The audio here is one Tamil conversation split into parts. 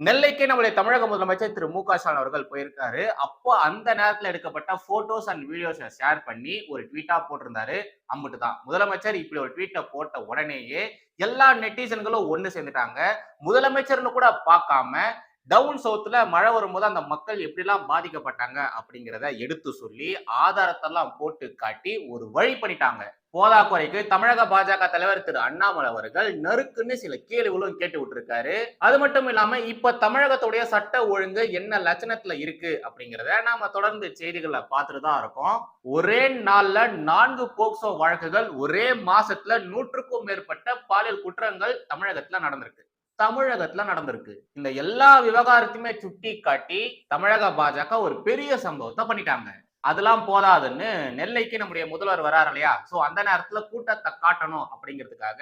நெல்லைக்கு நம்முடைய தமிழக முதலமைச்சர் திரு மு.க. ஸ்டாலின் அவர்கள் போயிருக்காரு. அப்போ அந்த நேரத்துல எடுக்கப்பட்ட போட்டோஸ் அண்ட் வீடியோஸ ஷேர் பண்ணி ஒரு ட்வீட்டா போட்டிருந்தாரு. அம்புட்டு தான். முதலமைச்சர் இப்படி ஒரு ட்வீட்ட போட்ட உடனேயே எல்லா நெட்டிசன்களும் ஒண்ணு சேர்ந்துட்டாங்க. முதலமைச்சர்னு கூட பார்க்காம டவுன் சவுத்ல மழை வரும்போது அந்த மக்கள் எப்படிலாம் பாதிக்கப்பட்டாங்க அப்படிங்கிறத எடுத்து சொல்லி ஆதாரத்தெல்லாம் போட்டு காட்டி ஒரு வழி பண்ணிட்டாங்க. போதாக்குறைக்கு தமிழக பாஜக தலைவர் திரு அண்ணாமலை அவர்கள் நறுக்குன்னு சில கேள்விகளும் கேட்டு விட்டுருக்காரு. அது மட்டும் இல்லாம இப்ப தமிழகத்துடைய சட்ட ஒழுங்கு என்ன லட்சணத்துல இருக்கு அப்படிங்கிறத நாம தொடர்ந்து செய்திகளை பார்த்துட்டு தான் இருக்கோம். ஒரே நாள்ல 4 போக்சோ வழக்குகள், ஒரே மாசத்துல 100க்கும் மேற்பட்ட பாலியல் குற்றங்கள் தமிழகத்துல நடந்திருக்கு. இந்த எல்லா விவகாரத்தையுமே சுட்டி காட்டி தமிழக பாஜக ஒரு பெரிய சம்பவத்தை பண்ணிட்டாங்க. அதெல்லாம் போதாதுன்னு நெல்லைக்கு நம்முடைய முதல்வர் வராரு இல்லையா? சோ அந்த நேரத்துல கூட்டத்தை காட்டணும் அப்படிங்கிறதுக்காக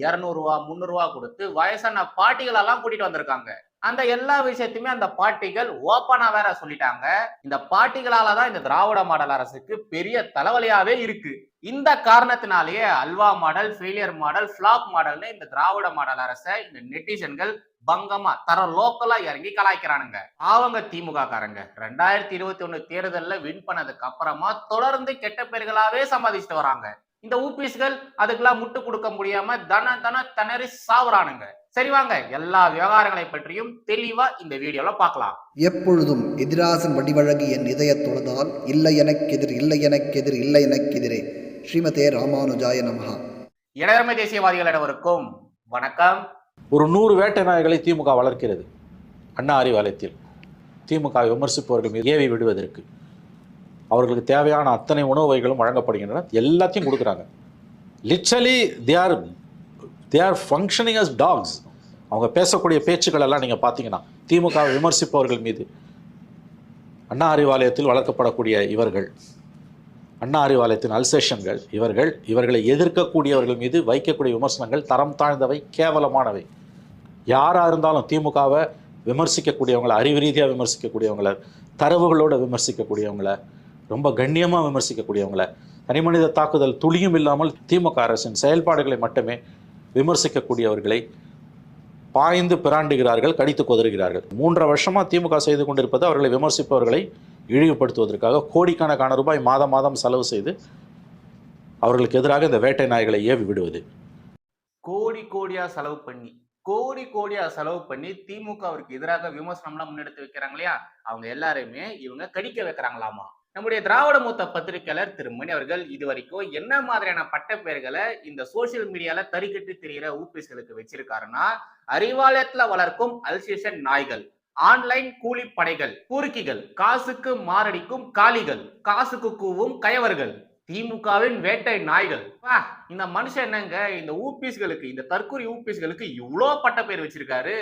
200 ரூபாய் 300 ரூபாய் கொடுத்து வயசான பாட்டிகளெல்லாம் கூட்டிட்டு வந்திருக்காங்க. அந்த எல்லா விஷயத்தையுமே அந்த பாட்டிகள் ஓப்பனா வேற சொல்லிட்டாங்க. இந்த பாட்டிகளாலதான் இந்த திராவிட மாடல் அரசுக்கு பெரிய தலைவலியாவே இருக்கு. இந்த காரணத்தினாலேயே அல்வா மாடல், ஃபெயிலியர் மாடல், ஃபிளாப் மாடல்னு இந்த திராவிட மாடல் அரசை இந்த நெட்டிசன்கள் பங்கமா லோக்கலா இறங்கி கலாய்க்கிறானுங்க. அவங்க திமுக காரங்க 2021 தேர்தல்ல வின் பண்ணதுக்கு அப்புறமா தொடர்ந்து கெட்ட பெயர்களாவே சம்பாதிச்சுட்டு வராங்க. இந்த ஊபிஸ்கள் அதுக்கெல்லாம் முட்டு கொடுக்க முடியாம திணறி சாவுறானுங்க. சரி வாங்க எல்லா விவகாரங்களை பற்றியும் தெளிவா இந்த வீடியோல பார்க்கலாம். எப்பொழுதும் எதிராசன் வடிவழகு என் இதய தொழுதால் இல்லை எனக்கெதிர் இல்லை எனக்கெதிர் இல்லை எனக்கெதிரே ஸ்ரீமதே ராமானுஜாய நமஹா. இடதுமை தேசியவாதிகளிடவருக்கும் வணக்கம். ஒரு 100 வேட்டை நாய்களை திமுக வளர்க்கிறது. அண்ணா அறிவாலயத்தில் திமுக விமர்சிப்பவர்கள் மீது ஏவி விடுவதற்கு அவர்களுக்கு தேவையான அத்தனை உணவு வகைகளும் வழங்கப்படுகின்றன. எல்லாத்தையும் கொடுக்குறாங்க. Literally they are functioning as dogs. அவங்க பேசக்கூடிய பேச்சுக்கள் எல்லாம் நீங்கள் பார்த்தீங்கன்னா திமுக விமர்சிப்பவர்கள் மீது அண்ணா அறிவாலயத்தில் வளர்க்கப்படக்கூடிய இவர்கள், அண்ணா அறிவாலயத்தின் அல்சேஷன்கள், இவர்களை எதிர்க்கக்கூடியவர்கள் மீது வைக்கக்கூடிய விமர்சனங்கள் தரம் தாழ்ந்தவை, கேவலமானவை. யாராக இருந்தாலும் திமுகவை விமர்சிக்கக்கூடியவங்களை, அறிவு ரீதியாக விமர்சிக்கக்கூடியவங்களை, தரவுகளோடு விமர்சிக்கக்கூடியவங்களை, ரொம்ப கண்ணியமாக விமர்சிக்கக்கூடியவங்களை, தனிமனித தாக்குதல் துளியும் இல்லாமல் திமுக அரசின் செயல்பாடுகளை மட்டுமே விமர்சிக்கக்கூடியவர்களை பாய்ந்து பிராண்டுகிறார்கள், கடித்து கொதறுகிறார்கள். 3.5 வருஷமாக திமுக செய்து கொண்டிருப்பது அவர்களை விமர்சிப்பவர்களை இழிவுபடுத்துவதற்காக கோடிக்கணக்கான ரூபாய் மாதம் செலவு செய்து அவர்களுக்கு எதிராக இந்த வேட்டை நாய்களை ஏவி விடுவது. கோடியா செலவு பண்ணி திமுகவிற்கு எதிராக விமர்சனம்லாம் முன்னெடுத்து வைக்கிறாங்க இல்லையா? அவங்க எல்லாருமே இவங்க கடிக்க வைக்கிறாங்களாமா. நம்முடைய திராவிட மூத்த பத்திரிகையாளர் திரு மணி அவர்கள் இதுவரைக்கும் என்ன மாதிரியான பட்ட பெயர்களை இந்த சோசியல் மீடியால தறிக்கட்டு தெரிகிற ஊபிஸ்களுக்கு வச்சிருக்காருன்னா, அறிவாலயத்துல வளர்க்கும் அல்சேஷன் நாய்கள், ஆன்லைன் கூலி படைகள், பூர்க்கிகள், காசுக்கு மாரடிக்கும் காளிகள், காசுக்கு கூவும் கயவர்கள், திமுகவின் வேட்டை நாய்கள். இந்த மனுஷன் என்னங்க இந்த ஊபிஸ்களுக்கு, இந்த தற்கொலை ஊபிஸ்களுக்கு இவ்வளோ பட்ட பேர் வச்சிருக்காரு.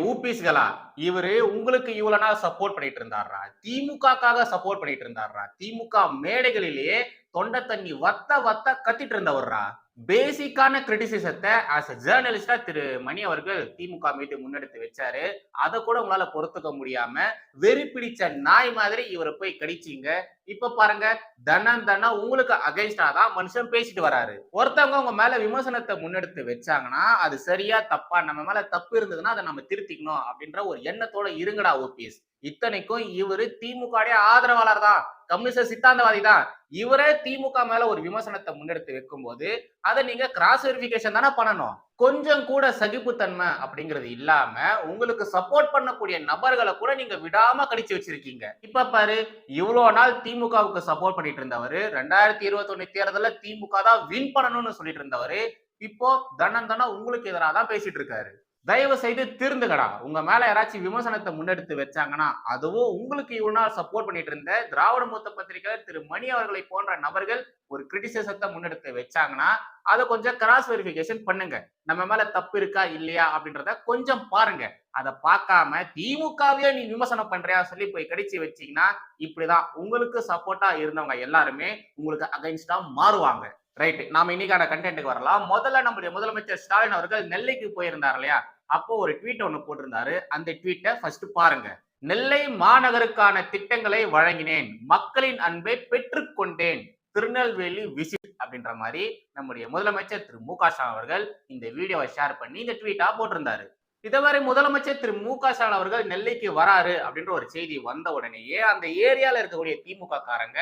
ஊபிஸ்களா, இவரு உங்களுக்கு இவ்வளவு நாள் சப்போர்ட் பண்ணிட்டு இருந்தாரா? திமுகக்காக சப்போர்ட் பண்ணிட்டு இருந்தாரா? திமுக மேடைகளிலேயே தொண்டை தண்ணி வத்த கத்திட்டு இருந்தவர்ரா. பேசிக்கான கிரிட்டிசிசத்தை ஆஸ் அ ஜேர்னலிஸ்டா திரு மணி அவர்கள் திமுக மீது முன்னெடுத்து வச்சாரு. அதை கூட உங்களால பொறுத்துக்க முடியாம வெறி பிடிச்ச நாய் மாதிரி இவரை போய் கடிச்சீங்க. இப்ப பாருங்க, தனம் உங்களுக்கு அகைன்ஸ்டா தான் மனுஷன் பேசிட்டு வராரு. ஒருத்தவங்க உங்க மேல விமர்சனத்தை முன்னெடுத்து வச்சாங்கன்னா அது சரியா தப்பா, நம்ம மேல தப்பு இருந்ததுன்னா அதை நம்ம திருத்திக்கணும் அப்படின்ற ஒரு எண்ணத்தோட இருங்கடா ஓபிஎஸ். இத்தனைக்கும் இவரு திமுக ஆதரவாளர் தான், கம்யூனிஸ்ட் சித்தாந்தவாதி தான். இவரே திமுக மேல ஒரு விமர்சனத்தை முன்னெடுத்து வைக்கும் போது அதை நீங்க கிராஸ் வெரிஃபிகேஷன் தானே பண்ணணும். கொஞ்சம் கூட சகிப்புத்தன்மை அப்படிங்கிறது இல்லாம உங்களுக்கு சப்போர்ட் பண்ணக்கூடிய நபர்களை கூட நீங்க விடாம கடிச்சு வச்சிருக்கீங்க. இப்ப பாரு, இவ்வளவு நாள் திமுகவுக்கு சப்போர்ட் பண்ணிட்டு இருந்தவரு 2021 தேர்தல திமுக தான் வின் பண்ணணும்னு சொல்லிட்டு இருந்தவரு இப்போ தனம் உங்களுக்கு எதிராக தான் பேசிட்டு இருக்காரு. தயவு செய்து திருந்துகடா. உங்க மேல யாராச்சும் விமர்சனத்தை முன்னெடுத்து வச்சாங்கன்னா, அதுவும் உங்களுக்கு இவ்வளவு நாள் சப்போர்ட் பண்ணிட்டு இருந்த திராவிட மூத்த பத்திரிகையாளர் திரு மணி அவர்களை போன்ற நபர்கள் ஒரு கிரிட்டிசிசத்தை முன்னெடுத்து வச்சாங்கன்னா அதை கொஞ்சம் கிராஸ் வெரிஃபிகேஷன் பண்ணுங்க. நம்ம மேல தப்பு இருக்கா இல்லையா அப்படின்றத கொஞ்சம் பாருங்க. அதை பார்க்காம திமுகவையே நீ விமர்சனம் பண்றியா சொல்லி போய் கடிச்சு வச்சீங்கன்னா இப்படிதான் உங்களுக்கு சப்போர்ட்டா இருந்தவங்க எல்லாருமே உங்களுக்கு அகைன்ஸ்டா மாறுவாங்க. ரைட், நாம இன்னைக்கான கண்டென்ட்டுக்கு வரலாம். முதல்ல நம்முடைய முதலமைச்சர் ஸ்டாலின் அவர்கள் நெல்லைக்கு போயிருந்தார் இல்லையா? அப்போ ஒரு ட்வீட் ஒண்ணு போட்டிருந்தாரு. அந்த ட்வீட்டை ஃபர்ஸ்ட் பாருங்க. நெல்லை மாநகருக்கான திட்டங்களை வழங்கினேன், மக்களின் அன்பை பெற்றுக்கொண்டேன், திருநெல்வேலி விசிட் அப்படின்ற மாதிரி நம்முடைய முதலமைச்சர் திரு மு.க. ஸ்டாலின் அவர்கள் இந்த வீடியோவை ஷேர் பண்ணி இந்த ட்வீட்டா போட்டிருந்தாரு. இதுவரை முதலமைச்சர் திரு மு.க. ஸ்டாலின் அவர்கள் நெல்லைக்கு வராரு அப்படின்ற ஒரு செய்தி வந்த உடனேயே அந்த ஏரியால இருக்கக்கூடிய திமுக காரங்க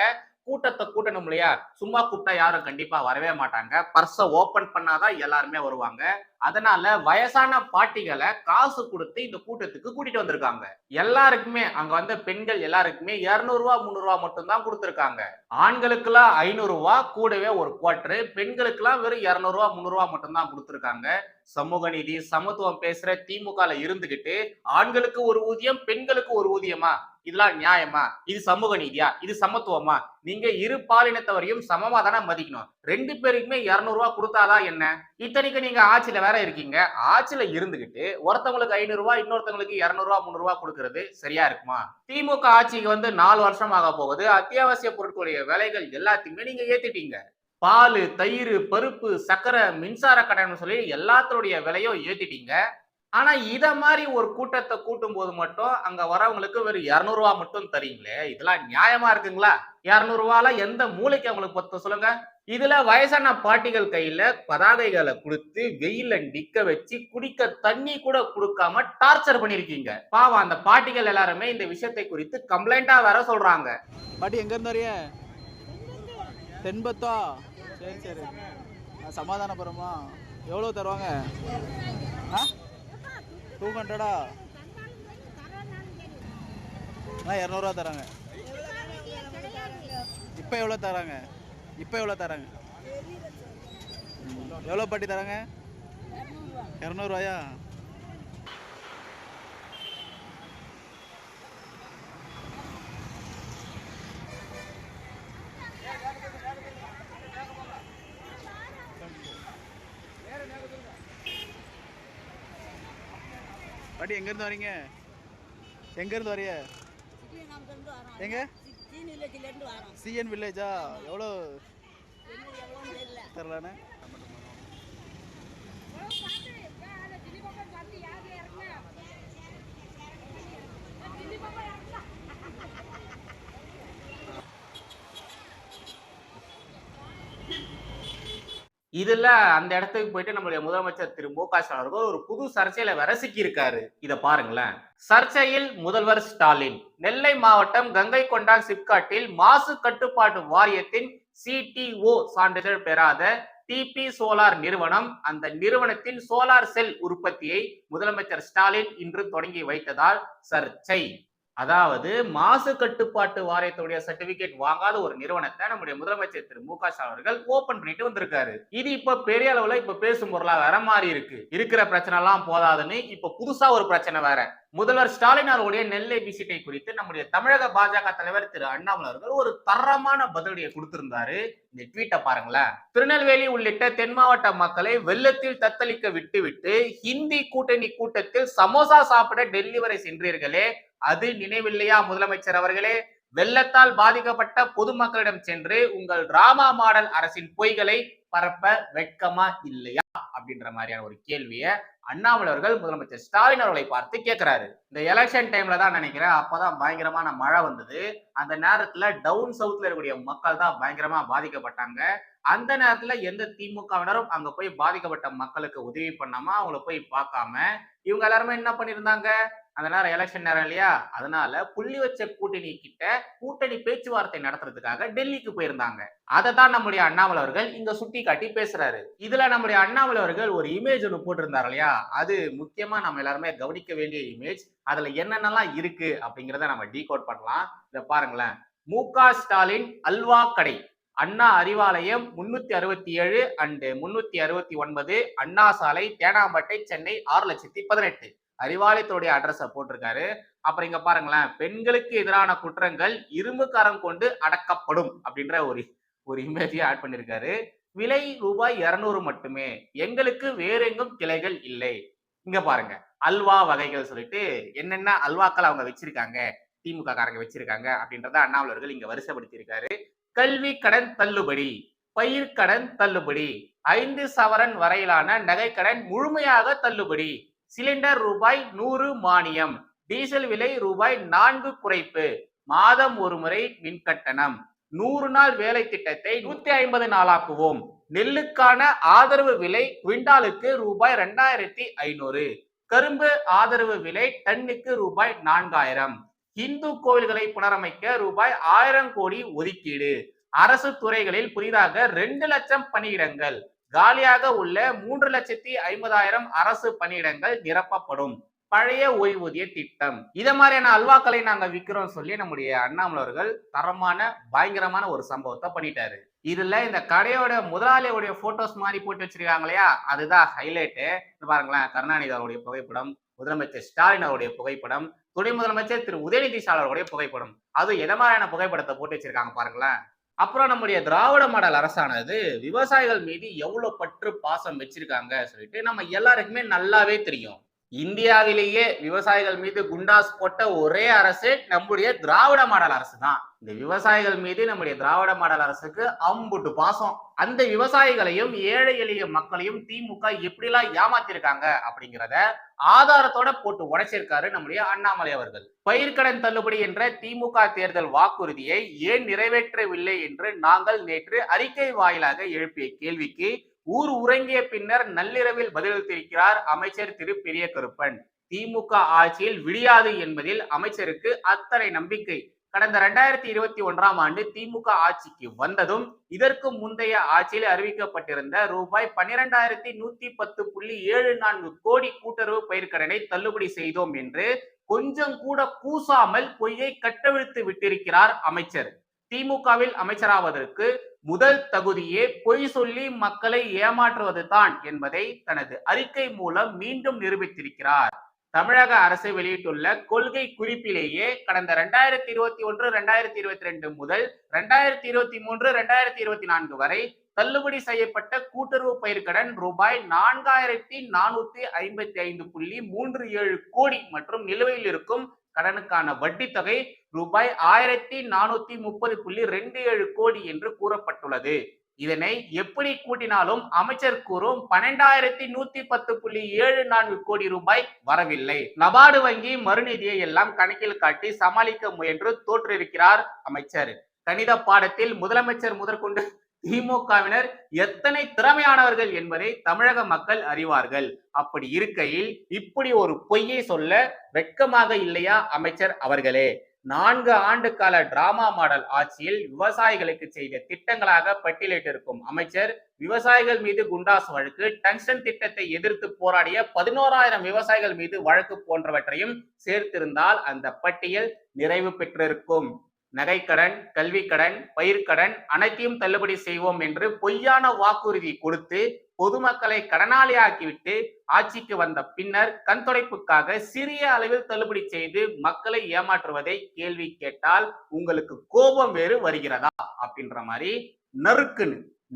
கூட்டத்தை கூட்டணும் இல்லையா? சும்மா கூப்பிட்டா யாரும் கண்டிப்பா வரவே மாட்டாங்க. பர்ஸ ஓபன் பண்ணாதான் எல்லாருமே வருவாங்க. அதனால வயசான பாட்டிகளை காசு கொடுத்து இந்த கூட்டத்துக்கு கூட்டிட்டு வந்திருக்காங்க. எல்லாருக்குமே அங்க வந்த பெண்கள் எல்லாருக்குமே 200 ரூபாய் 300 ரூபாய் மட்டும் தான் கொடுத்திருக்காங்க. ஆண்களுக்கெல்லாம் 500 ரூபாய் கூடவே ஒரு குவார்டர், பெண்களுக்கெல்லாம் வெறும் 200 ரூபாய் 300 ரூபாய் மட்டும் தான் கொடுத்திருக்காங்க. சமூக நீதி சமத்துவம் பேசுற திமுகல இருந்துகிட்டு ஆண்களுக்கு ஒரு ஊதியம் பெண்களுக்கு ஒரு ஊதியமா? இதெல்லாம் நியாயமா? இது சமூக நீதியா? இது சமத்துவமா? நீங்க இரு பாலினத்தவரையும் சமமா தானே மதிக்கணும். 2 பேருக்குமே 200 ரூபாய் கொடுத்தாதான் என்ன? இத்தனைக்கு நீங்க ஆட்சியில வேற இருக்கீங்க. ஆட்சியில இருந்துகிட்டு ஒருத்தவங்களுக்கு 500 ரூபாய் இன்னொருத்தவங்களுக்கு 200 ரூபாய் 300 ரூபாய் கொடுக்கறது சரியா இருக்குமா? திமுக ஆட்சிக்கு வந்து 4 வருஷம் ஆக போகுது. அத்தியாவசிய பொருட்களுடைய விலைகள் எல்லாத்தையுமே நீங்க ஏத்திட்டீங்க. பால், தயிர், பருப்பு, சக்கரை, மின்சார கட்டணம் சொல்லி எல்லாத்தோடைய விலையும் ஏத்திட்டீங்க. ஆனா இத மாதிரி ஒரு கூட்டத்தை கூட்டும் போது மட்டும் அங்க வரவங்களுக்கு வெறும் 200 ரூபாய் மட்டும் தரீங்களே, இதெல்லாம் நியாயமா இருக்குங்களா? 200 ரூபாய்ல எந்த மூளைக்கு அவங்களுக்கு பத்து சொல்லுங்க. இதுல வயசான பாட்டிகள் கையில பதாகைகளை கொடுத்து வெயில நிக்க வச்சு குடிக்க தண்ணி கூட கொடுக்காம டார்ச்சர் பண்ணிருக்கீங்க. பாவம் அந்த பாட்டிகள் எல்லாருமே இந்த விஷயத்தை குறித்து கம்ப்ளைண்டா வேற சொல்றாங்க. பாட்டி எங்க இருந்து வரீங்க? தென்பத்தா? சரி சரி, சமாதானபுரமா? எவ்வளோ தருவாங்க? 200 200 ரூபா தராங்க. இப்போ எவ்வளோ தராங்க? எவ்வளோ பாட்டி தராங்க? 200 ரூபாயா? பாட்டி எங்கேருந்து வரீங்க? எங்க? சிஎன் வில்லேஜா? எவ்வளோ தரலானே? இதுல அந்த இடத்துக்கு போயிட்டு நம்மளுடைய முதலமைச்சர் திரு மு.க. ஸ்டாலின் அவர்கள் ஒரு புது சர்ச்சையில வேற சிக்கி இருக்காரு. இத பாருங்களேன். சர்ச்சையில் முதல்வர் ஸ்டாலின். நெல்லை மாவட்டம் கங்கை கொண்டான் சிப்காட்டில் மாசு கட்டுப்பாட்டு வாரியத்தின் CTO சான்றிதழ் பெறாத டிபி சோலார் நிறுவனம் அந்த நிறுவனத்தின் சோலார் செல் உற்பத்தியை முதலமைச்சர் ஸ்டாலின் இன்று தொடங்கி வைத்ததால் சர்ச்சை. அதாவது மாசு கட்டுப்பாட்டு வாரியத்துடைய சர்டிபிகேட் வாங்காத ஒரு நிறுவனத்தை நம்முடைய முதலமைச்சர் திரு மு.க. ஸ்டாலின் அவர்கள் ஓபன் பண்ணிட்டு வந்திருக்காரு. இது இப்ப பெரிய அளவுல இப்ப பேசும் பொருளா வேற மாறி இருக்கு. இருக்கிற பிரச்சனை எல்லாம் போதாதுன்னு இப்ப புதுசா ஒரு பிரச்சனை வேற. முதல்வர் ஸ்டாலின் அவருடைய நெல்லை விசிட்டை குறித்து நம்முடைய தமிழக பாஜக தலைவர் திரு அண்ணாமலை அவர்கள் ஒரு தரமான பதிலடியை கொடுத்திருந்தாரு. இந்த ட்வீட்டை பாருங்களேன். திருநெல்வேலி உள்ளிட்ட தென் மாவட்ட மக்களை வெள்ளத்தில் தத்தளிக்க விட்டுவிட்டு ஹிந்தி கூட்டணி கூட்டத்தில் சமோசா சாப்பிட டெல்லி வரை சென்றீர்களே, அது நினைவில்லையா முதலமைச்சர் அவர்களே? வெள்ளத்தால் பாதிக்கப்பட்ட பொதுமக்களிடம் சென்று உங்கள் டிராமா மாடல் அரசின் பொய்களை பரப்ப வெட்கமா இல்லையா அப்படின்ற மாதிரியான ஒரு கேள்வியை அண்ணாமலை அவர்கள் முதலமைச்சர் ஸ்டாலின் அவர்களை பார்த்து கேட்கிறாரு. இந்த எலெக்ஷன் டைம்ல தான் நினைக்கிறேன், அப்பதான் பயங்கரமான மழை வந்தது. அந்த நேரத்துல டவுன் சவுத்ல இருக்கக்கூடிய மக்கள் தான் பயங்கரமா பாதிக்கப்பட்டாங்க. அந்த நேரத்துல எந்த திமுகவினரும் அங்க போய் பாதிக்கப்பட்ட மக்களுக்கு உதவி பண்ணாம அவங்கள போய் பார்க்காம இவங்க எல்லாருமே என்ன பண்ணிருந்தாங்க? அந்த நேரம் எலெக்ஷன் நேரம் இல்லையா, அதனால புள்ளி வச்ச கூட்டணி பேச்சுவார்த்தை நடத்துறதுக்காக டெல்லிக்கு போயிருந்தாங்க. அதை தான் நம்முடைய அண்ணாமலை அவர்கள் இங்க சுட்டி காட்டி பேசுறாரு. இதுல நம்முடைய அண்ணாமலை அவர்கள் ஒரு இமேஜ் ஒன்று போட்டிருந்தாரு இல்லையா, அது முக்கியமா நம்ம எல்லாருமே கவனிக்க வேண்டிய இமேஜ். அதுல என்னென்னலாம் இருக்கு அப்படிங்கிறத நம்ம டீகோட் பண்ணலாம். இத பாருங்களேன். மு.க. ஸ்டாலின் அல்வா கடை, அண்ணா அறிவாலயம் 367 அண்ட் 369 அண்ணா சாலை, தேனாம்பேட்டை, சென்னை 6,18,000. அறிவாலயத்துடைய அட்ரஸ போட்டிருக்காரு. அப்புறம் இங்க பாருங்களேன், பெண்களுக்கு எதிரான குற்றங்கள் இரும்பு கரம் கொண்டு அடக்கப்படும் அப்படின்ற ஒரு இமேஜை ஆட் பண்ணிருக்காரு. விலை ரூபாய் 200 மட்டுமே, எங்களுக்கு வேற எங்கும் கிளைகள் இல்லை. இங்க பாருங்க, அல்வா வகைகள் சொல்லிட்டு என்னென்ன அல்வாக்கள் அவங்க வச்சிருக்காங்க, திமுக காரங்க வச்சிருக்காங்க அப்படின்றத அண்ணாமலை அவர்கள் இங்க வரிசைப்படுத்தி இருக்காரு. கல்வி கடன் தள்ளுபடி, பயிர் கடன் தள்ளுபடி, 5 சவரன் வரையிலான நகை கடன் முழுமையாக தள்ளுபடி, சிலிண்டர் ரூபாய் 100 மானியம், டீசல் விலை ரூபாய் 4 குறைப்பு, மாதம் ஒரு முறை மின்கட்டணம், 100 நாள் வேலை திட்டத்தை 150 நாளாக்குவோம், நெல்லுக்கான ஆதரவு விலை குவிண்டாலுக்கு ரூபாய் 2,500, கரும்பு ஆதரவு விலை டன்னுக்கு ரூபாய் 4000. இந்து கோவில்களை புனரமைக்க ரூபாய் 1000 கோடி ஒதுக்கீடு. அரசு துறைகளில் புதிதாக 2 லட்சம் பணியிடங்கள். காலியாக உள்ள 3,50,000 அரசு பணியிடங்கள் நிரப்பப்படும். பழைய ஓய்வூதிய திட்டம். இத மாதிரியான அல்வாக்களை நாங்க விற்கிறோம் சொல்லி நம்முடைய அண்ணாமலை அவர்கள் தரமான பயங்கரமான ஒரு சம்பவத்தை பண்ணிட்டாரு. இதுல இந்த கடையோட முதலாளியோடைய போட்டோஸ் மாதிரி போட்டு வச்சிருக்காங்க இல்லையா, அதுதான் ஹைலைட்டு. பாருங்களேன், கருணாநிதி அவருடைய புகைப்படம், முதலமைச்சர் ஸ்டாலின் அவருடைய புகைப்படம், துணை முதலமைச்சர் திரு உதயநிதி ஸ்டாலின் அவருடைய புகைப்படம். அது எத மாதிரியான புகைப்படத்தை போட்டு வச்சிருக்காங்க பாருங்களேன். அப்புறம் நம்முடைய திராவிட மாடல் அரசானது விவசாயிகள் மீது எவ்வளவு பற்று பாசம் வச்சிருக்காங்க சொல்லிட்டு நம்ம எல்லாருக்குமே நல்லாவே தெரியும். இந்தியாவிலேயே விவசாயிகள் மீது குண்டாஸ் போட்ட ஒரே அரசு நம்முடைய திராவிட மாடல் அரசு தான். இந்த விவசாயிகள் மீது நம்முடைய திராவிட மாடல் அரசுக்கு அம்புட்டு பாசம். அந்த விவசாயிகளையும் ஏழை எளிய மக்களையும் திமுக எப்படிலாம் ஏமாத்திருக்காங்க அப்படிங்கிறத ஆதாரத்தோட போட்டு உடைச்சிருக்காரு நம்முடைய அண்ணாமலை அவர்கள். பயிர்க்கடன் தள்ளுபடி என்ற திமுக தேர்தல் வாக்குறுதியை ஏன் நிறைவேற்றவில்லை என்று நாங்கள் நேற்று அறிக்கை வாயிலாக எழுப்பிய கேள்விக்கு ஊர் உறங்கிய பின்னர் நள்ளிரவில் பதிலளித்திருக்கிறார் அமைச்சர் திரு பெரிய கருப்பன். திமுக ஆட்சியில் விடியாது என்பதில் அமைச்சருக்கு அத்தனை நம்பிக்கை. கடந்த 2021ஆம் ஆண்டு திமுக ஆட்சிக்கு வந்ததும் இதற்கு முந்தைய ஆட்சியில் அறிவிக்கப்பட்டிருந்த ரூபாய் 12,110.74 கோடி கூட்டுறவு பயிர்க்கடனை தள்ளுபடி செய்தோம் என்று கொஞ்சம் கூட கூசாமல் பொய்யை கட்டவிழ்த்து விட்டிருக்கிறார் அமைச்சர். திமுகவில் அமைச்சராவதற்கு முதல் தகுதியே பொய் சொல்லி மக்களை ஏமாற்றுவது தான் என்பதை தனது அறிக்கை மூலம் மீண்டும் நிரூபித்திருக்கிறார். தமிழக அரசு வெளியிட்டுள்ள கொள்கை குறிப்பிலேயே கடந்த 2021-2022 முதல் 2023-2024 வரை தள்ளுபடி செய்யப்பட்ட கூட்டுறவு பயிர்க்கடன் ரூபாய் 4,455.37 கோடி மற்றும் நிலுவையில் இருக்கும் கடனுக்கான வட்டி தொகை ரூபாய் 1,430.27 கோடி என்று கூறப்பட்டுள்ளது. இதனை எப்படி கூட்டினாலும் அமைச்சர் கூறும் 12,110.74 கோடி ரூபாய் வரவில்லை. நபார்டு வங்கி மறுநிதியை எல்லாம் கணக்கில் காட்டி சமாளிக்க முயன்று தோற்றிருக்கிறார் அமைச்சர். கணித பாடத்தில் முதலமைச்சர் முதற்கொண்டு திமுகவினர் எத்தனை திறமையானவர்கள் என்பதை தமிழக மக்கள் அறிவார்கள். அப்படி இருக்கையில் இப்படி ஒரு பொய்யை சொல்ல வெட்கமாக இல்லையா அமைச்சர் அவர்களே? 4 ஆண்டு கால டிராமா மாடல் ஆட்சியில் விவசாயிகளுக்கு செய்த திட்டங்களாக பட்டியலிட்டிருக்கும் அமைச்சர் விவசாயிகள் மீது குண்டாஸ் வழக்கு, டங்ஸ்டன் திட்டத்தை எதிர்த்து போராடிய 11,000 விவசாயிகள் மீது வழக்கு போன்றவற்றையும் சேர்த்திருந்தால் அந்த பட்டியல் நிறைவு பெற்றிருக்கும். நகைக்கடன், கல்விக்கடன், பயிர்க்கடன் அனைத்தையும் தள்ளுபடி செய்வோம் என்று பொய்யான வாக்குறுதி கொடுத்து பொதுமக்களை கடனாளியாக்கிவிட்டு ஆட்சிக்கு வந்த பின்னர் கண்துடைப்புக்காக சிறிய அளவில் தள்ளுபடி செய்து மக்களை ஏமாற்றுவதை கேள்வி கேட்டால் உங்களுக்கு கோபம் வேறு வருகிறதா அப்படின்ற மாதிரி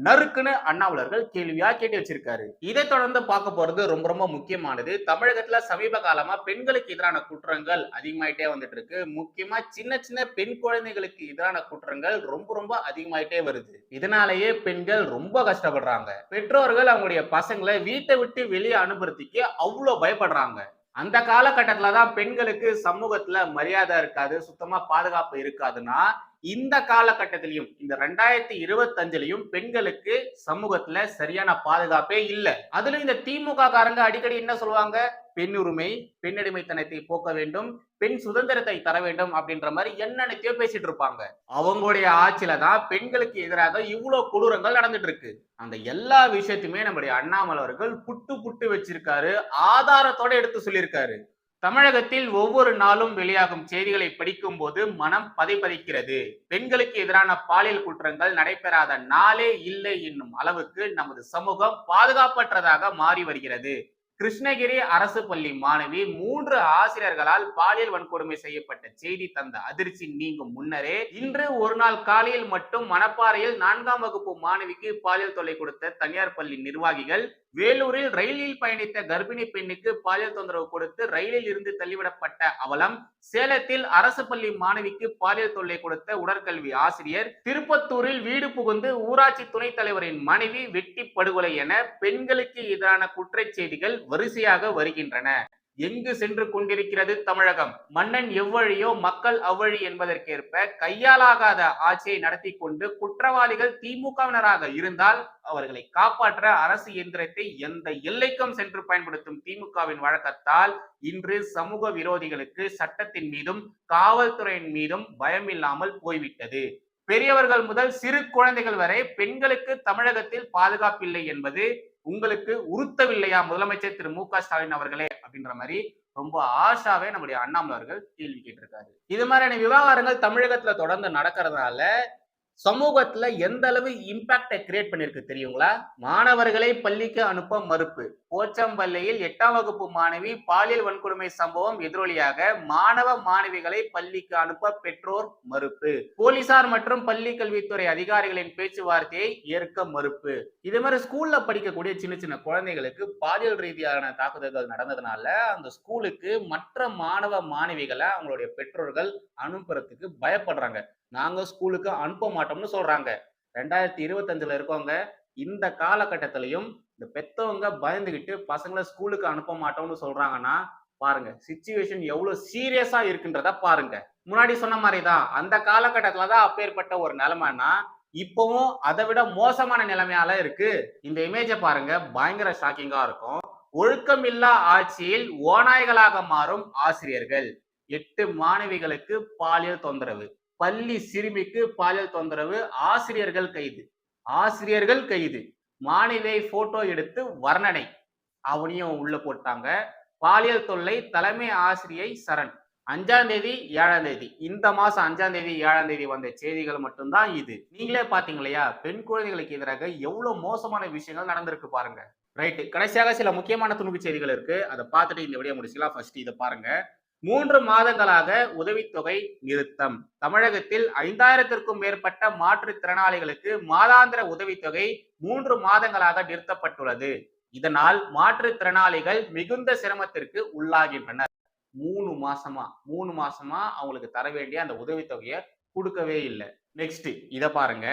நறுக்குன்னு அண்ணாமலர்கள் கேள்வியா கேட்டு வச்சிருக்காரு. இதை தொடர்ந்து பார்க்க போறது ரொம்ப ரொம்ப முக்கியமானது. தமிழகத்துல சமீப காலமா பெண்களுக்கு எதிரான குற்றங்கள் அதிகமாயிட்டே வந்துட்டு இருக்கு. முக்கியமா சின்ன சின்ன பெண் குழந்தைகளுக்கு எதிரான குற்றங்கள் ரொம்ப ரொம்ப அதிகமாயிட்டே வருது. இதனாலேயே பெண்கள் ரொம்ப கஷ்டப்படுறாங்க. பெற்றோர்கள் அவங்களுடைய பசங்களை வீட்டை விட்டு வெளியே அனுப்புறதுக்கு அவ்வளவு பயப்படுறாங்க. அந்த காலகட்டத்துலதான் பெண்களுக்கு சமூகத்துல மரியாதை இருக்காது, சுத்தமா பாதுகாப்பு இருக்காதுன்னா இந்த காலகட்டத்திலையும் இந்த 2025லயும் பெண்களுக்கு சமூகத்துல சரியான பாதுகாப்பே இல்லை. அதுல இந்த திமுக காரங்க அடிக்கடி என்ன சொல்லுவாங்க, பெண் உரிமை, பெண்ணடிமைத்தனத்தை போக்க வேண்டும், பெண் சுதந்திரத்தை தர வேண்டும் அப்படின்ற மாதிரி என்னென்னத்தையோ பேசிட்டு இருப்பாங்க. அவங்களுடைய ஆட்சியில தான் பெண்களுக்கு எதிராக இவ்வளவு கொடூரங்கள் நடந்துட்டு இருக்கு. அந்த எல்லா விஷயத்தையுமே நம்முடைய அண்ணாமலை அவர்கள் புட்டு வச்சிருக்காரு, ஆதாரத்தோட எடுத்து சொல்லியிருக்காரு. தமிழகத்தில் ஒவ்வொரு நாளும் வெளியாகும் செய்திகளை படிக்கும் போது மனம் பதைபதைக்கிறது. பெண்களுக்கு எதிரான பாலியல் குற்றங்கள் நடைபெறாத நாளே இல்லை என்னும் அளவுக்கு நமது சமூகம் பாதுகாப்பற்றதாக மாறி வருகிறது. கிருஷ்ணகிரி அரசு பள்ளி மாணவி 3 ஆசிரியர்களால் பாலியல் வன்கொடுமை செய்யப்பட்ட செய்தி தந்த அதிர்ச்சி நீங்கும் முன்னரே இன்று ஒரு நாள் காலையில் மட்டும் மணப்பாறையில் 4ஆம் வகுப்பு மாணவிக்கு பாலியல் தொல்லை கொடுத்த தனியார் பள்ளி நிர்வாகிகள், வேலூரில் ரயிலில் பயணித்த கர்ப்பிணி பெண்ணுக்கு பாலியல் தொந்தரவு கொடுத்து ரயிலில் இருந்து தள்ளிவிடப்பட்ட அவலம், சேலத்தில் அரசு பள்ளி மாணவிக்கு பாலியல் தொல்லை கொடுத்த உடற்கல்வி ஆசிரியர், திருப்பத்தூரில் வீடு புகுந்து ஊராட்சி துணைத் தலைவரின் மனைவி வெட்டி படுகொலை என பெண்களுக்கு எதிரான குற்றச் செய்திகள் வரிசையாக வருகின்றன. எங்கு சென்று கொண்டிருக்கிறது தமிழகம்? மன்னன் எவ்வழியோ மக்கள் அவ்வழி என்பதற்கேற்ப கையாலாகாத ஆட்சியை நடத்தி கொண்டு குற்றவாளிகள் திமுகவினராக இருந்தால் அவர்களை காப்பாற்ற அரசு இயந்திரத்தை எந்த எல்லைக்கும் சென்று பயன்படுத்தும் திமுகவின் வழக்கத்தால் இன்று சமூக விரோதிகளுக்கு சட்டத்தின் மீதும் காவல்துறையின் மீதும் பயமில்லாமல் போய்விட்டது. பெரியவர்கள் முதல் சிறு குழந்தைகள் வரை பெண்களுக்கு தமிழகத்தில் பாதுகாப்பில்லை என்பது உங்களுக்கு உறுத்தவில்லையா முதலமைச்சர் திரு மு.க. ஸ்டாலின் அவர்களே அப்படின்ற மாதிரி ரொம்ப ஆஷாவே நம்முடைய அண்ணாமலை அவர்கள் கேள்வி கேட்டிருக்காரு. இது மாதிரியான விவகாரங்கள் தமிழகத்துல தொடர்ந்து நடக்கிறதுனால சமூகத்துல எந்த அளவு இம்பாக்டை கிரியேட் பண்ணிருக்கு தெரியுங்களா? மாணவர்களை பள்ளிக்கு அனுப்ப மறுப்பு. போச்சம்பள்ளியில் 8ஆம் வகுப்பு மாணவி பாலியல் வன்கொடுமை சம்பவம் எதிரொலியாக மாணவ மாணவிகளை பள்ளிக்கு அனுப்ப பெற்றோர் மறுப்பு. போலீசார் மற்றும் பள்ளி கல்வித்துறை அதிகாரிகளின் பேச்சுவார்த்தையை ஏற்க மறுப்பு. இது மாதிரி ஸ்கூல்ல படிக்கக்கூடிய சின்ன சின்ன குழந்தைகளுக்கு பாலியல் ரீதியான தாக்குதல்கள் நடந்ததுனால அந்த ஸ்கூலுக்கு மற்ற மாணவ மாணவிகளை அவங்களுடைய பெற்றோர்கள் அனுப்புறதுக்கு பயப்படுறாங்க. நாங்க ஸ்கூலுக்கு அனுப்ப மாட்டோம்னு சொல்றாங்க. 2025 இருக்கவங்க இந்த காலகட்டத்திலையும் இந்த பெத்தவங்க பயந்துகிட்டு பசங்களை ஸ்கூலுக்கு அனுப்ப மாட்டோம்னு சொல்றாங்கன்னா பாருங்க சிச்சுவேஷன் எவ்வளவு சீரியஸா இருக்குன்றத பாருங்க. முன்னாடி சொன்ன மாதிரிதான் அந்த காலகட்டத்துலதான் அப்பேற்பட்ட ஒரு நிலைமைன்னா இப்பவும் அதை விட மோசமான நிலைமையால இருக்கு. இந்த இமேஜை பாருங்க, பயங்கர ஷாக்கிங்கா இருக்கும். ஒழுக்கமில்லா ஆட்சியில் ஓநாய்களாக மாறும் ஆசிரியர்கள். 8 மாணவிகளுக்கு பாலியல் தொந்தரவு. பள்ளி சிறுமிக்கு பாலியல் தொந்தரவு. ஆசிரியர்கள் கைது. மாணவியை போட்டோ எடுத்து வர்ணனை, அவனையும் உள்ள போட்டாங்க. பாலியல் தொல்லை தலைமை ஆசிரியை சரண். 5ஆம் தேதி 7ஆம் தேதி இந்த மாசம் 5ஆம் தேதி 7ஆம் தேதி வந்த செய்திகள் மட்டும்தான் இது. நீங்களே பாத்தீங்க இல்லையா, பெண் குழந்தைகளுக்கு எதிராக எவ்வளவு மோசமான விஷயங்கள் நடந்திருக்கு பாருங்க. ரைட்டு, கடைசியாக சில முக்கியமான துணுக்கு செய்திகள் இருக்கு, அதை பார்த்துட்டு இந்த வீடியோ முடிச்சுக்கலாம். ஃபர்ஸ்ட் இதை பாருங்க. 3 மாதங்களாக உதவித்தொகை நிறுத்தம். தமிழகத்தில் 5000த்திற்கும் மேற்பட்ட மாற்றுத்திறனாளிகளுக்கு மாதாந்திர உதவித்தொகை 3 மாதங்களாக நிறுத்தப்பட்டுள்ளது. இதனால் மாற்றுத்திறனாளிகள் மிகுந்த சிரமத்திற்கு உள்ளாகின்றனர். 3 மாசமா அவங்களுக்கு தர வேண்டிய அந்த உதவித்தொகையை கொடுக்கவே இல்லை. நெக்ஸ்ட் இத பாருங்க.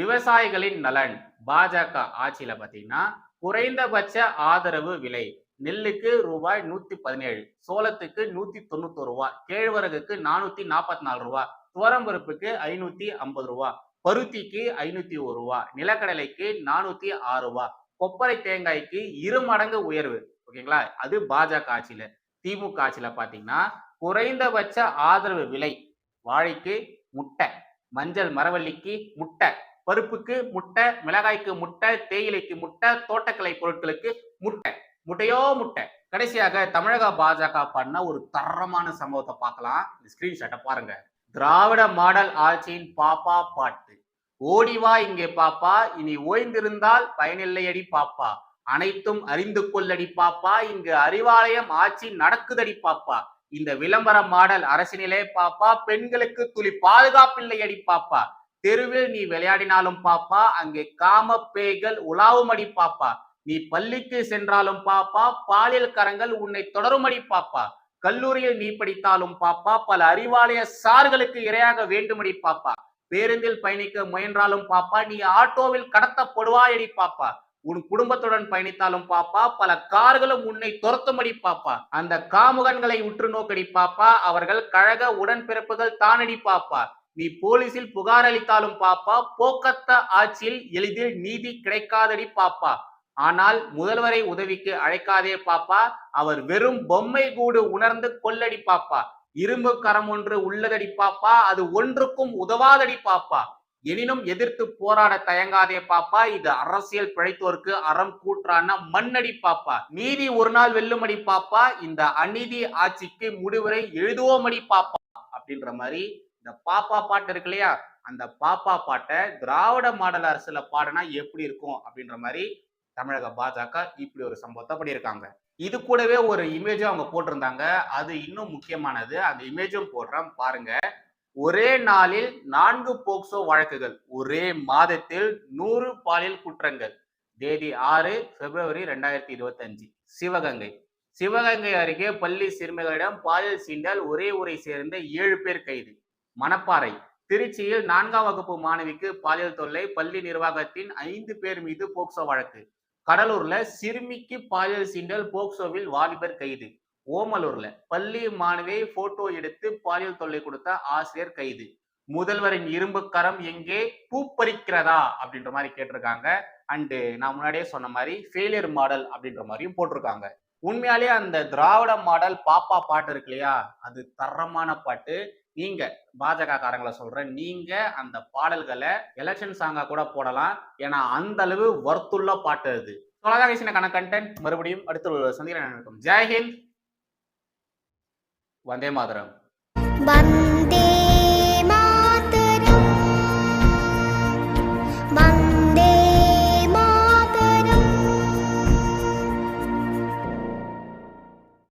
விவசாயிகளின் நலன். பாஜக ஆட்சியில பாத்தீங்கன்னா குறைந்தபட்ச ஆதரவு விலை நெல்லுக்கு ரூபாய் 117, சோளத்துக்கு 191 ரூபாய், கேழ்வரகுக்கு 444 ரூபாய், துவரம்பருப்புக்கு 550 ரூபாய், பருத்திக்கு 501 ரூபாய், நிலக்கடலைக்கு 406 ரூபாய், கொப்பரை தேங்காய்க்கு 2 மடங்கு உயர்வு. ஓகேங்களா? அது பாஜக ஆட்சியில. திமுக ஆட்சியில பாத்தீங்கன்னா குறைந்தபட்ச ஆதரவு விலை வாழைக்கு முட்டை, மஞ்சள் மரவள்ளிக்கு முட்டை, பருப்புக்கு முட்டை, மிளகாய்க்கு முட்டை, தேயிலைக்கு முட்டை, தோட்டக்கலை பொருட்களுக்கு முட்டை, முட்டையோ முட்டை. கடைசியாக தமிழக பாஜக பண்ண ஒரு தரமான சம்பவத்தை பார்க்கலாம். இந்த ஸ்கிரீன்ஷாட்டை பாருங்க. திராவிட மாடல் ஆட்சியின் பாப்பா பாட்டு. ஓடிவா இங்கே பாப்பா, இனி ஓய்ந்திருந்தால் பயனில்லையடி பாப்பா, அனைத்தும் அறிந்து கொள்ளடி பாப்பா, இங்கு அறிவாலயம் ஆட்சி நடக்குதடி பாப்பா, இந்த விளம்பர மாடல் அரசினிலே பாப்பா, பெண்களுக்கு துளி பாதுகாப்பில்லையடி பாப்பா, தெருவில் நீ விளையாடினாலும் பாப்பா, அங்கே காம பேய்கள் உலாவுமடி பாப்பா, நீ பள்ளிக்கு சென்றாலும் பாப்பா, பாலியல் கரங்கள் உன்னை தொடருமடி பாப்பா, கல்லூரியில் நீ படித்தாலும் பாப்பா, பல அறிவாலய சார்களுக்கு இரையாக வேண்டுமடி பாப்பா, பேருந்தில் பயணிக்க முயன்றாலும் பாப்பா, நீ ஆட்டோவில் கடத்தப்படுவாயடி பாப்பா, உன் குடும்பத்துடன் பயணித்தாலும் பாப்பா, பல கார்களும் உன்னை துரத்துமடி பாப்பா, அந்த காமுகன்களை உற்று நோக்கடி பாப்பா, அவர்கள் கழக உடன்பிறப்புகள் தானடி பாப்பா, நீ போலீசில் புகார் அளித்தாலும் பாப்பா, போக்கத்த ஆட்சியில் எளிதில் நீதி கிடைக்காதடி பாப்பா, ஆனால் முதல்வரை உதவிக்கு அழைக்காதே பாப்பா, அவர் வெறும் பொம்மை கூடு உணர்ந்து கொள்ளடி பாப்பா, இரும்பு கரம் ஒன்று உள்ளதடி பாப்பா, அது ஒன்றுக்கும் உதவாதடி பாப்பா, எனினும் எதிர்த்து போராட தயங்காதே பாப்பா, இது அரசியல் பிழைத்தோருக்கு அறம் கூற்றான மண்ணடி பாப்பா, நீதி ஒரு நாள் வெல்லுமடி பாப்பா, இந்த அநீதி ஆட்சிக்கு முடிவுரை எழுதுவோமடி பாப்பா அப்படின்ற மாதிரி இந்த பாப்பா பாட்டு இருக்கு இல்லையா, அந்த பாப்பா பாட்டை திராவிட மாடல் அரசுல பாடினா எப்படி இருக்கும் அப்படின்ற மாதிரி தமிழக பாஜக இப்படி ஒரு சம்பவத்தை பண்ணியிருக்காங்க. இது கூடவே ஒரு இமேஜும் அவங்க போட்டிருந்தாங்க. அது இன்னும் முக்கியமானது. அந்த இமேஜும் போடுறேன் பாருங்க. ஒரே நாளில் 4 போக்சோ வழக்குகள், ஒரே மாதத்தில் 100 பாலியல் குற்றங்கள். தேதி 6 பிப்ரவரி 2025. சிவகங்கை அருகே பள்ளி சிறுமிகளிடம் பாலியல் சீண்டல், ஒரே ஊரை சேர்ந்த 7 பேர் கைது. மணப்பாறை. திருச்சியில் 4ஆம் வகுப்பு மாணவிக்கு பாலியல் தொல்லை, பள்ளி நிர்வாகத்தின் 5 பேர் மீது போக்சோ வழக்கு. கடலூர்ல சிறுமிக்கு பாலியல் சீண்டல், போக்சோவில் வாலிபர் கைது. ஓமலூர்ல பள்ளி மாணவியை போட்டோ எடுத்து பாலியல் தொல்லை கொடுத்த ஆசிரியர் கைது. முதல்வரின் இரும்பு கரம் எங்கே, பூ பறிக்கிறதா அப்படின்ற மாதிரி கேட்டிருக்காங்க. அண்டு நான் முன்னாடியே சொன்ன மாதிரி ஃபெயிலியர் மாடல் அப்படின்ற மாதிரியும் போட்டிருக்காங்க. உண்மையாலே அந்த திராவிட மாடல் பாப்பா பாட்டு இருக்கு இல்லையா, அது தரமான பாட்டு. நீங்க பாஜக காரங்களை சொல்றேன், நீங்க அந்த பாடல்களை எலெக்ஷன் சாங்கா கூட போடலாம். ஏன்னா அந்த அளவு வர்த்துள்ள பாட்டு அது. சொல்லாதான் கண்டென்ட் மறுபடியும் அடுத்த ஒரு சந்திக்கிறேன். ஜெய்ஹிந்த், வந்தே மாதரம்.